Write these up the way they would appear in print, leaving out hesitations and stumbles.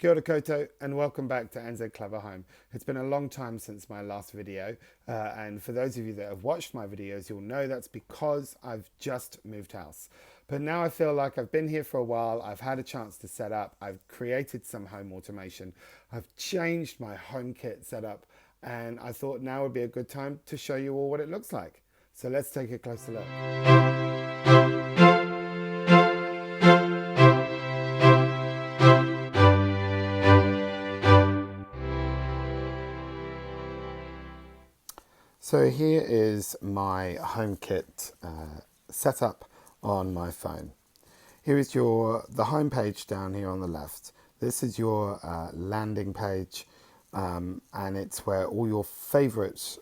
Kia ora koutou and welcome back to nzcleverhome. It's been a long time since my last video and for those of you that have watched my videos you'll know that's because I've just moved house. But now I feel like I've been here for a while, I've had a chance to set up, I've created some home automation, I've changed my HomeKit setup and I thought now would be a good time to show you all what it looks like. So let's take a closer look. So here is my HomeKit setup on my phone. Here is the home page down here on the left. This is your landing page and it's where all your favorite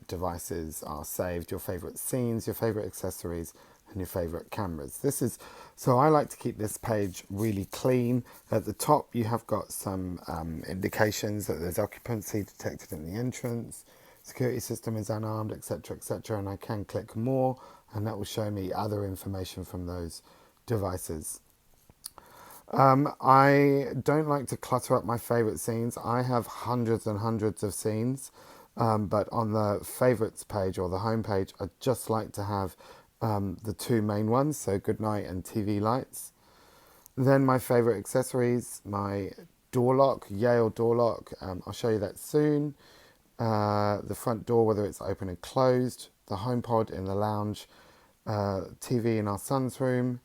devices are saved, your favorite scenes, your favorite accessories and your favorite cameras. So I like to keep this page really clean. At the top you have got some indications that there's occupancy detected in the entrance, security system is unarmed, etc., and I can click more and that will show me other information from those devices. I don't like to clutter up my favorite scenes. I have hundreds and hundreds of scenes, but on the favorites page or the home page I just like to have the two main ones, so goodnight and TV lights. Then my favorite accessories, my door lock, Yale door lock, I'll show you that soon. The front door, whether it's open and closed, the HomePod in the lounge, TV in our son's room.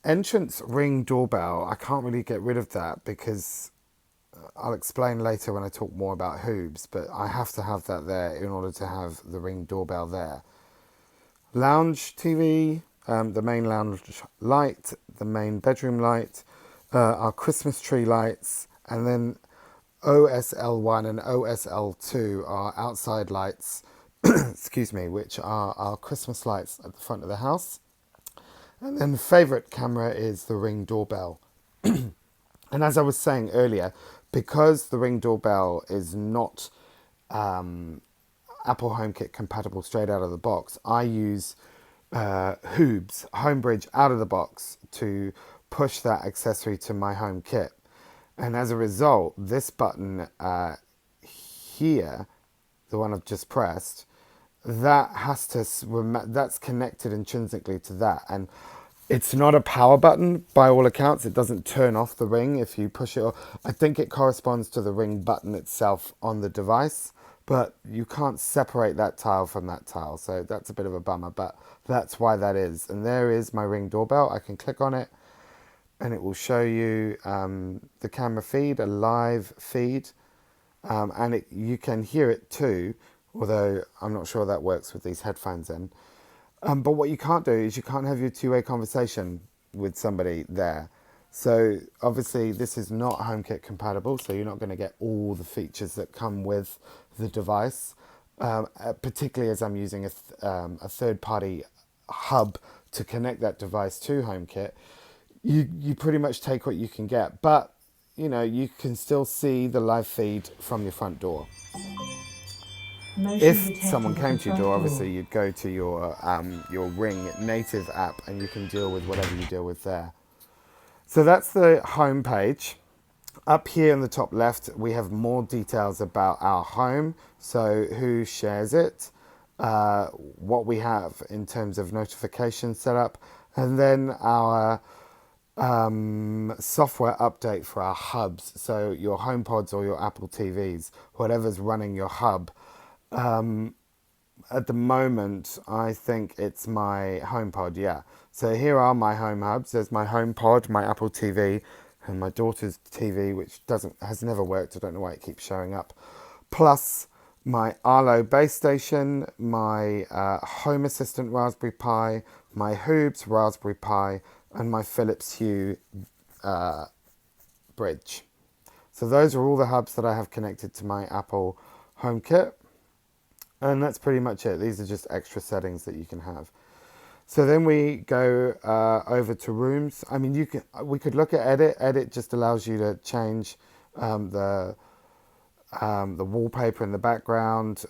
Entrance ring doorbell, I can't really get rid of that because I'll explain later when I talk more about hoobs, but I have to have that there in order to have the ring doorbell there. Lounge TV, the main lounge light, the main bedroom light, our Christmas tree lights, and then OSL1 and OSL2 are outside lights, excuse me, which are our Christmas lights at the front of the house. And then the favourite camera is the Ring doorbell. And as I was saying earlier, because the Ring doorbell is not Apple HomeKit compatible straight out of the box, I use Hoobs, Homebridge out of the box to push that accessory to my HomeKit. And as a result, this button here, the one I've just pressed, that's connected intrinsically to that. And it's not a power button by all accounts. It doesn't turn off the Ring if you push it. I think it corresponds to the Ring button itself on the device, but you can't separate that tile from that tile. So that's a bit of a bummer, but that's why that is. And there is my Ring doorbell. I can click on it and it will show you the camera feed, a live feed, and you can hear it too, although I'm not sure that works with these headphones in. But what you can't do is you can't have your two-way conversation with somebody there. So obviously this is not HomeKit compatible, so you're not going to get all the features that come with the device, particularly as I'm using a third-party hub to connect that device to HomeKit. You pretty much take what you can get, but you know, you can still see the live feed from your front door. If someone came to your door, obviously you'd go to your Ring native app and you can deal with whatever you deal with there. So that's the home page. Up here in the top left, we have more details about our home. So who shares it, what we have in terms of notification setup, and then our software update for our hubs. So your HomePods or your Apple TVs, whatever's running your hub. At the moment, I think it's my HomePod, yeah. So here are my home hubs. There's my HomePod, my Apple TV, and my daughter's TV, which has never worked. I don't know why it keeps showing up. Plus my Arlo base station, my Home Assistant Raspberry Pi, my Hoobs Raspberry Pi, and my Philips Hue bridge. So those are all the hubs that I have connected to my Apple HomeKit. And that's pretty much it. These are just extra settings that you can have. So then we go over to rooms. I mean, we could look at edit. Edit just allows you to change the wallpaper in the background.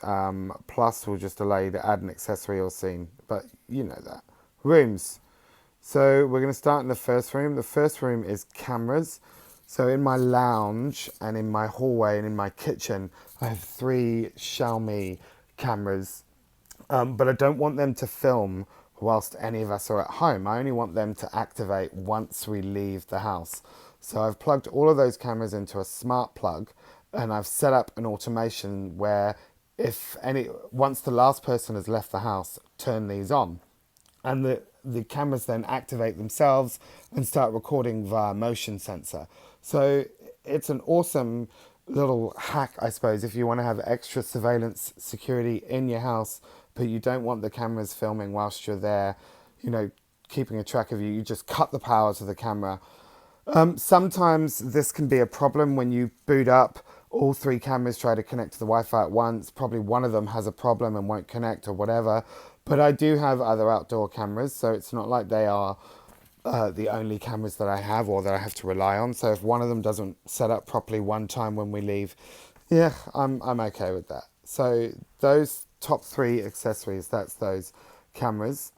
Plus will just allow you to add an accessory or scene. But you know that. Rooms. So we're going to start in the first room. The first room is cameras. So in my lounge and in my hallway and in my kitchen, I have 3 Xiaomi cameras, but I don't want them to film whilst any of us are at home. I only want them to activate once we leave the house. So I've plugged all of those cameras into a smart plug, and I've set up an automation where once the last person has left the house, turn these on, and the cameras then activate themselves and start recording via motion sensor. So it's an awesome little hack, I suppose, if you want to have extra surveillance security in your house, but you don't want the cameras filming whilst you're there, keeping a track of you. You just cut the power to the camera. Sometimes this can be a problem when you boot up. All 3 cameras try to connect to the Wi-Fi at once. Probably one of them has a problem and won't connect or whatever. But I do have other outdoor cameras, so it's not like they are the only cameras that I have or that I have to rely on. So if one of them doesn't set up properly one time when we leave, yeah, I'm okay with that. So those top 3 accessories, that's those cameras.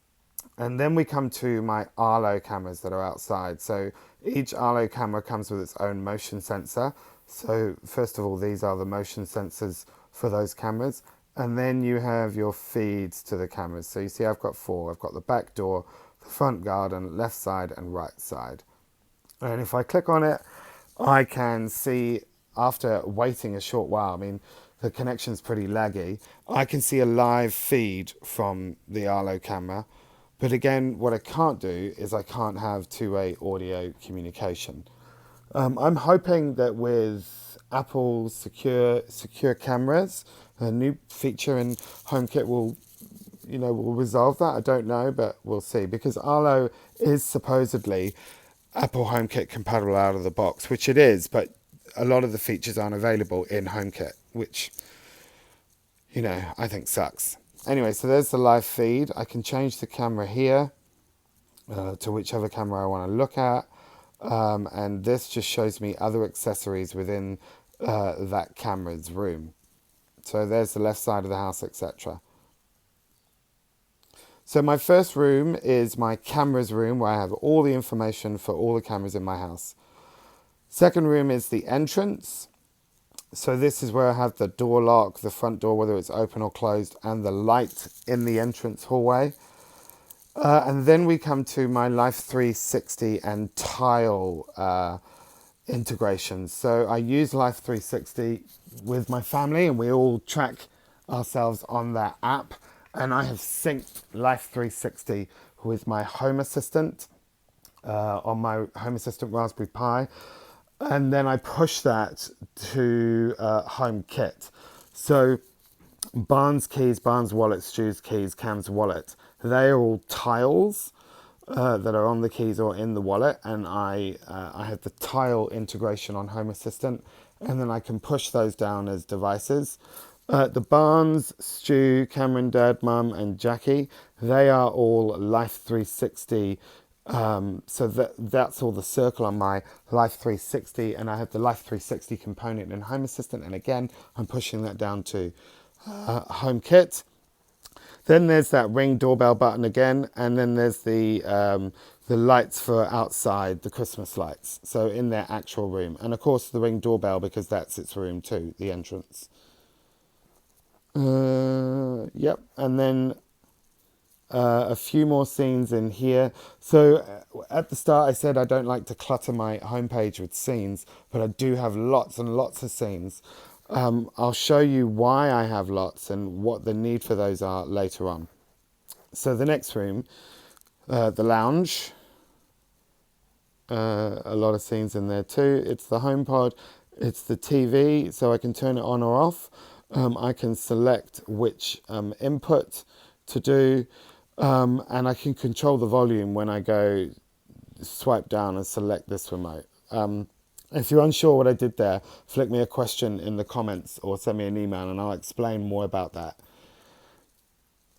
And then we come to my Arlo cameras that are outside. So each Arlo camera comes with its own motion sensor. So first of all, these are the motion sensors for those cameras. And then you have your feeds to the cameras. So you see I've got 4. I've got the back door, the front garden, left side and right side. And if I click on it, I can see, after waiting a short while, I mean, the connection's pretty laggy, I can see a live feed from the Arlo camera. But again, what I can't do is I can't have two-way audio communication. I'm hoping that with Apple's secure cameras, a new feature in HomeKit will resolve that. I don't know, but we'll see. Because Arlo is supposedly Apple HomeKit compatible out of the box, which it is, but a lot of the features aren't available in HomeKit, which, I think sucks. Anyway, so there's the live feed. I can change the camera here to whichever camera I want to look at. And this just shows me other accessories within that camera's room. So there's the left side of the house, etc. So my first room is my cameras room, where I have all the information for all the cameras in my house. Second room is the entrance. So this is where I have the door lock, the front door, whether it's open or closed, and the light in the entrance hallway. And then we come to my Life 360 and tile integrations. So I use Life 360 with my family, and we all track ourselves on that app. And I have synced Life 360 with my Home Assistant on my Home Assistant Raspberry Pi. And then I push that to HomeKit. So Barnes keys, Barnes wallet, Stu's keys, Cam's wallet, they are all tiles that are on the keys or in the wallet. And I have the tile integration on Home Assistant, and then I can push those down as devices. The Barnes, Stu, Cameron, Dad, Mum, and Jackie, they are all Life 360. So that's all the circle on my Life 360, and I have the Life 360 component in Home Assistant, and again, I'm pushing that down to HomeKit. Then there's that Ring doorbell button again, and then there's the lights for outside, the Christmas lights, so in their actual room, and of course the Ring doorbell, because that's its room too, the entrance. Yep, and then a few more scenes in here. So at the start I said I don't like to clutter my homepage with scenes, but I do have lots and lots of scenes. I'll show you why I have lots and what the need for those are later on. So the next room, the lounge, a lot of scenes in there too. It's the HomePod, it's the TV, so I can turn it on or off. I can select which input to do, and I can control the volume when I go swipe down and select this remote. If you're unsure what I did there, flick me a question in the comments or send me an email and I'll explain more about that.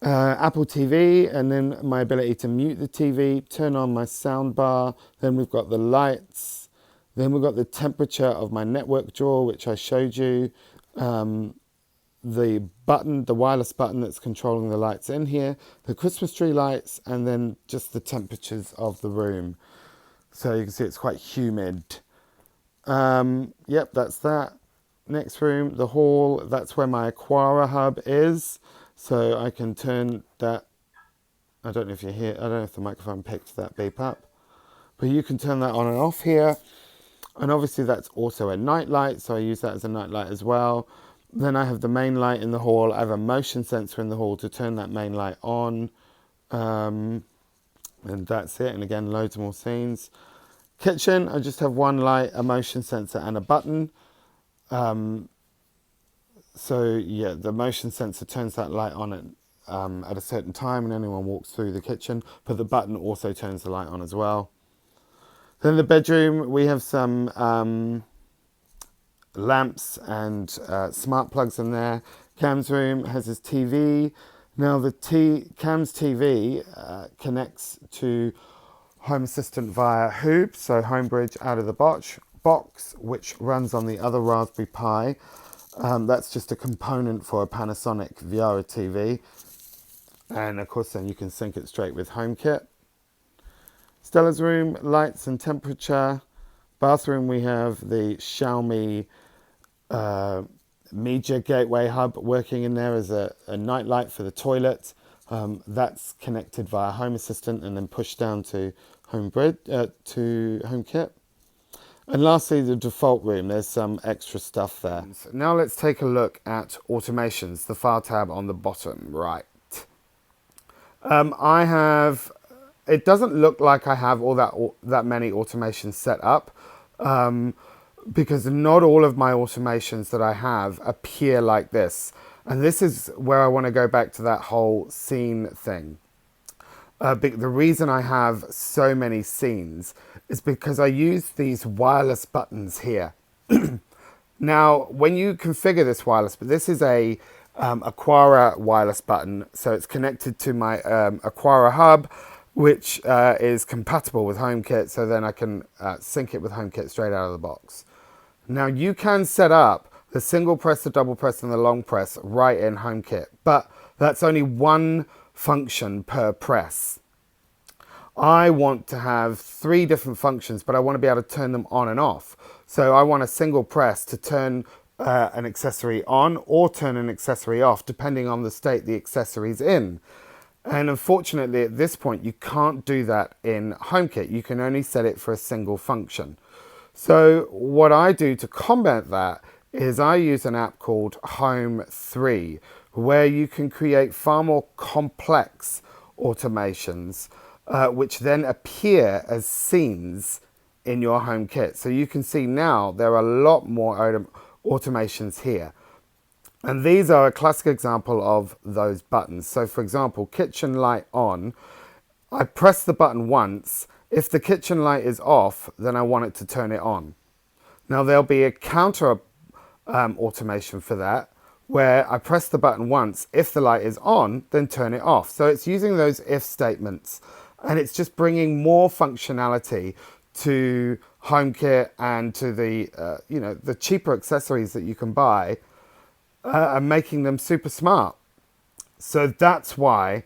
Apple TV, and then my ability to mute the TV, turn on my sound bar. Then we've got the lights. Then we've got the temperature of my network drawer, which I showed you. The button, the wireless button that's controlling the lights in here, the Christmas tree lights, and then just the temperatures of the room. So you can see it's quite humid. Yep, that's that. Next room, the hall, that's where my Aquara hub is. So I can turn that, I don't know if you hear, I don't know if the microphone picked that beep up, but you can turn that on and off here. And obviously that's also a night light, so I use that as a night light as well. Then I have the main light in the hall. I have a motion sensor in the hall to turn that main light on. And that's it. And again, loads more scenes. Kitchen, I just have one light, a motion sensor and a button. So yeah, the motion sensor turns that light on at a certain time when anyone walks through the kitchen, but the button also turns the light on as well. Then in the bedroom, we have some lamps and smart plugs in there. Cam's room has his TV. Now Cam's TV connects to Home Assistant via Hoop, so Homebridge out of the box, which runs on the other Raspberry Pi. That's just a component for a Panasonic Viara TV. And of course then you can sync it straight with HomeKit. Stella's room, lights and temperature. Bathroom, we have the Xiaomi media gateway hub working in there as a night light for the toilet. That's connected via Home Assistant and then pushed down to to HomeKit. And lastly, the default room, there's some extra stuff there. So now let's take a look at automations, the file tab on the bottom right. It doesn't look like I have all that many automations set up because not all of my automations that I have appear like this. And this is where I want to go back to that whole scene thing. The reason I have so many scenes is because I use these wireless buttons here. Now, when you configure this this is a Aquara wireless button, so it's connected to my Aquara hub, which is compatible with HomeKit, so then I can sync it with HomeKit straight out of the box. Now, you can set up the single press, the double press, and the long press right in HomeKit, but that's only one function per press. I want to have 3 different functions, but I want to be able to turn them on and off. So I want a single press to turn an accessory on or turn an accessory off, depending on the state the accessory's in. And unfortunately, at this point, you can't do that in HomeKit. You can only set it for a single function. So what I do to combat that is I use an app called Home 3, where you can create far more complex automations, which then appear as scenes in your HomeKit. So you can see now there are a lot more automations here. And these are a classic example of those buttons. So for example, kitchen light on, I press the button once. If the kitchen light is off, then I want it to turn it on. Now there'll be a counter automation for that, where I press the button once. If the light is on, then turn it off. So it's using those if statements, and it's just bringing more functionality to HomeKit and to the the cheaper accessories that you can buy, and making them super smart. So that's why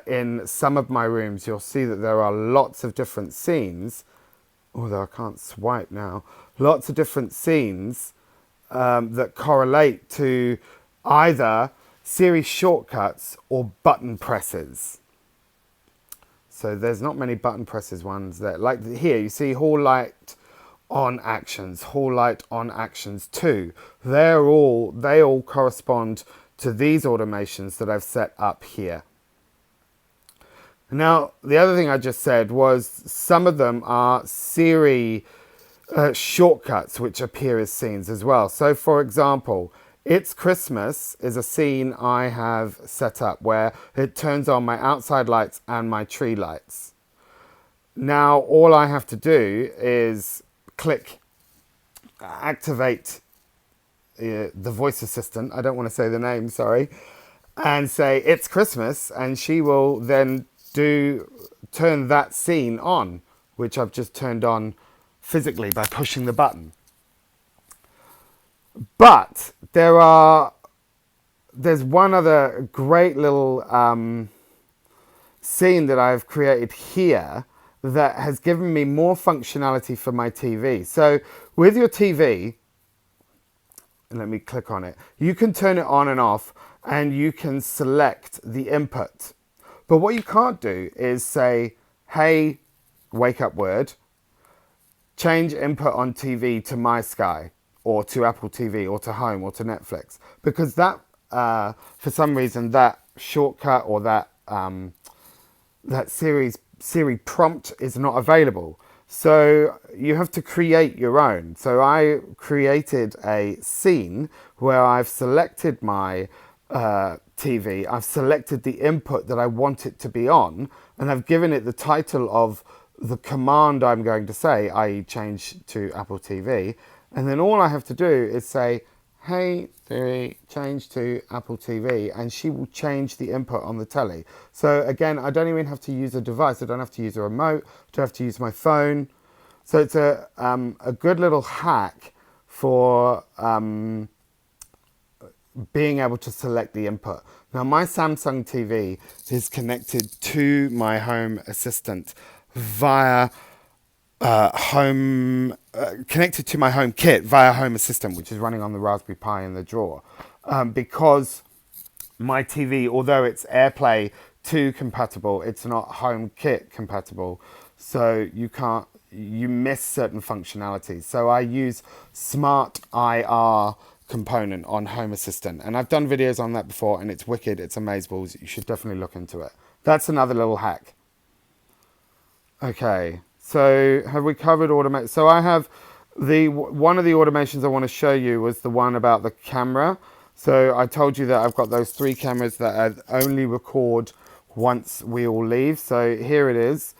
in some of my rooms you'll see that there are lots of different scenes, although I can't swipe now, lots of different scenes that correlate to either series shortcuts or button presses. So there's not many button presses ones there. Like here, you see hall light on actions, hall light on actions 2. They all correspond to these automations that I've set up here. Now, the other thing I just said was some of them are series shortcuts which appear as scenes as well. So for example, It's Christmas is a scene I have set up where it turns on my outside lights and my tree lights. Now all I have to do is click activate the voice assistant, I don't want to say the name, sorry, and say it's Christmas, and she will then turn that scene on, which I've just turned on physically by pushing the button. But there's one other great little scene that I've created here, that has given me more functionality for my TV. So with your TV, let me click on it. You can turn it on and off, and you can select the input. But what you can't do is say, hey, wake up word, change input on TV to My Sky, or to Apple TV, or to Home, or to Netflix. Because that, for some reason, that shortcut or that Siri prompt is not available. So you have to create your own. So I created a scene where I've selected my TV, I've selected the input that I want it to be on, and I've given it the title of the command I'm going to say, i.e. change to Apple TV. And then all I have to do is say, hey Siri, change to Apple TV, and she will change the input on the telly. So again, I don't even have to use a device. I don't have to use a remote. I don't have to use my phone. So it's a good little hack for being able to select the input. Now my Samsung TV is connected to my Home Assistant via connected to my HomeKit via Home Assistant, which is running on the Raspberry Pi in the drawer, because my TV, although it's AirPlay 2 compatible, it's not HomeKit compatible, so you miss certain functionalities. So I use Smart IR component on Home Assistant, and I've done videos on that before, and it's wicked, it's amazeballs. You should definitely look into it. That's another little hack. Okay, so have we covered automate? So I have one of the automations I want to show you was the one about the camera. So I told you that I've got those 3 cameras that only record once we all leave. So here it is.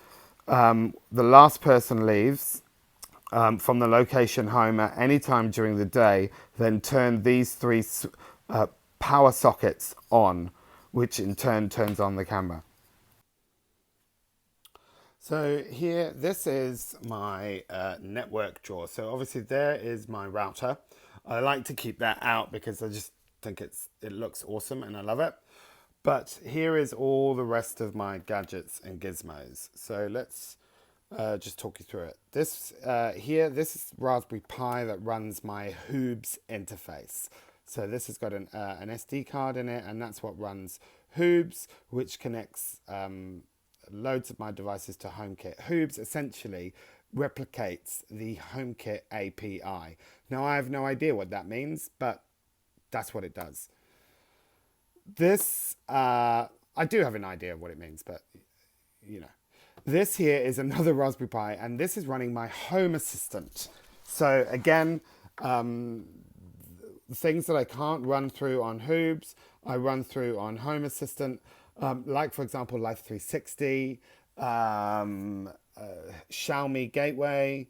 The last person leaves from the location home at any time during the day, then turn these 3 power sockets on, which in turn turns on the camera. So here, this is my network drawer. So obviously there is my router. I like to keep that out because I just think it looks awesome and I love it. But here is all the rest of my gadgets and gizmos. So let's just talk you through it. This is Raspberry Pi that runs my Hoobs interface. So this has got an SD card in it, and that's what runs Hoobs, which connects loads of my devices to HomeKit. Hoobs essentially replicates the HomeKit API. Now I have no idea what that means, but that's what it does. This, I do have an idea of what it means, but you know. This here is another Raspberry Pi, and this is running my Home Assistant. So again, things that I can't run through on Hoobs, I run through on Home Assistant. Like for example, Life 360, Xiaomi Gateway,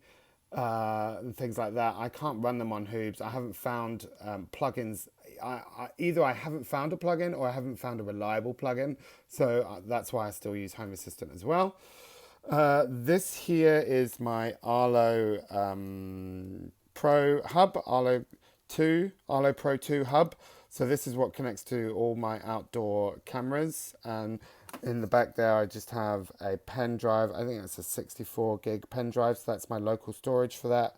and things like that. I can't run them on Hoobs. I haven't found plugins. Either I haven't found a plugin or I haven't found a reliable plugin. So that's why I still use Home Assistant as well. This here is my Arlo Pro hub, Arlo Pro 2 hub. So this is what connects to all my outdoor cameras, and in the back there I just have a pen drive. I think it's a 64 gig pen drive, so that's my local storage for that.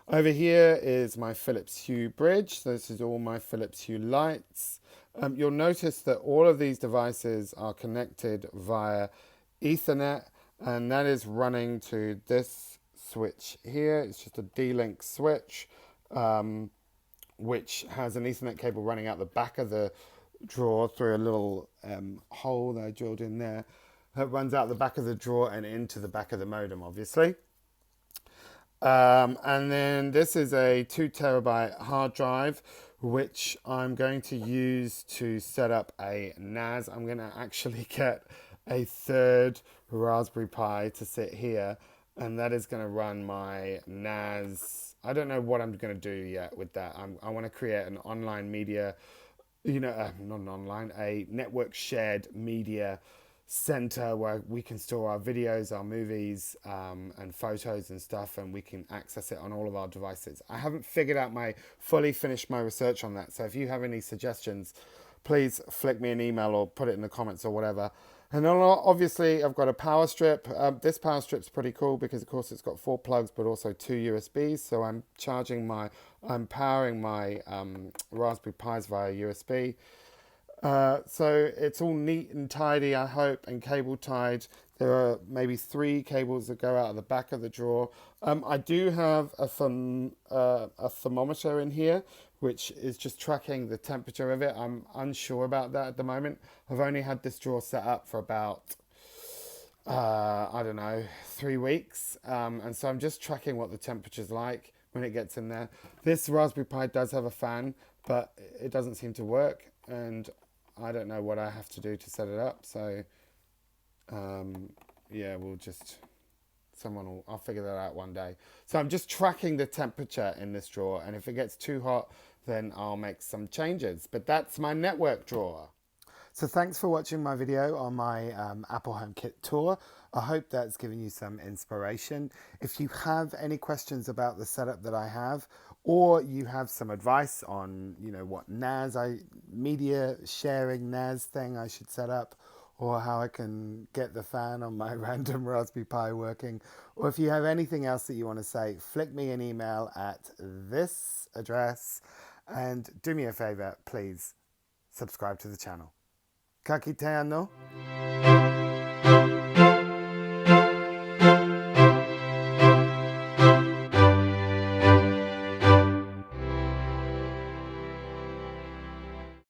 Over here is my Philips Hue bridge. So this is all my Philips Hue lights. You'll notice that all of these devices are connected via Ethernet, and that is running to this switch here. It's just a D-Link switch, which has an Ethernet cable running out the back of the drawer through a little hole that I drilled in there. That runs out the back of the drawer and into the back of the modem, obviously. And then this is a 2 terabyte hard drive, which I'm going to use to set up a NAS. I'm going to actually get a 3rd Raspberry Pi to sit here, and that is going to run my NAS. I don't know what I'm going to do yet with that. I want to create an online media, not an online, a network shared media center where we can store our videos, our movies, and photos and stuff, and we can access it on all of our devices. I haven't fully finished my research on that, so if you have any suggestions, please flick me an email or put it in the comments or whatever, And then obviously I've got a power strip. This power strip's pretty cool because of course it's got 4 plugs but also 2 USBs. So I'm powering my Raspberry Pis via USB. So it's all neat and tidy, I hope, and cable tied. There are maybe 3 cables that go out of the back of the drawer. I do have a thermometer in here, which is just tracking the temperature of it. I'm unsure about that at the moment. I've only had this drawer set up for about, I don't know, 3 weeks. And so I'm just tracking what the temperature's like when it gets in there. This Raspberry Pi does have a fan, but it doesn't seem to work. And I don't know what I have to do to set it up. So, yeah, I'll figure that out one day. So I'm just tracking the temperature in this drawer. And if it gets too hot, then I'll make some changes. But that's my network drawer. So thanks for watching my video on my Apple HomeKit tour. I hope that's given you some inspiration. If you have any questions about the setup that I have, or you have some advice on, what media sharing NAS thing I should set up, or how I can get the fan on my random Raspberry Pi working, or if you have anything else that you want to say, flick me an email at this address, and do me a favor, please subscribe to the channel. Ka kite ano?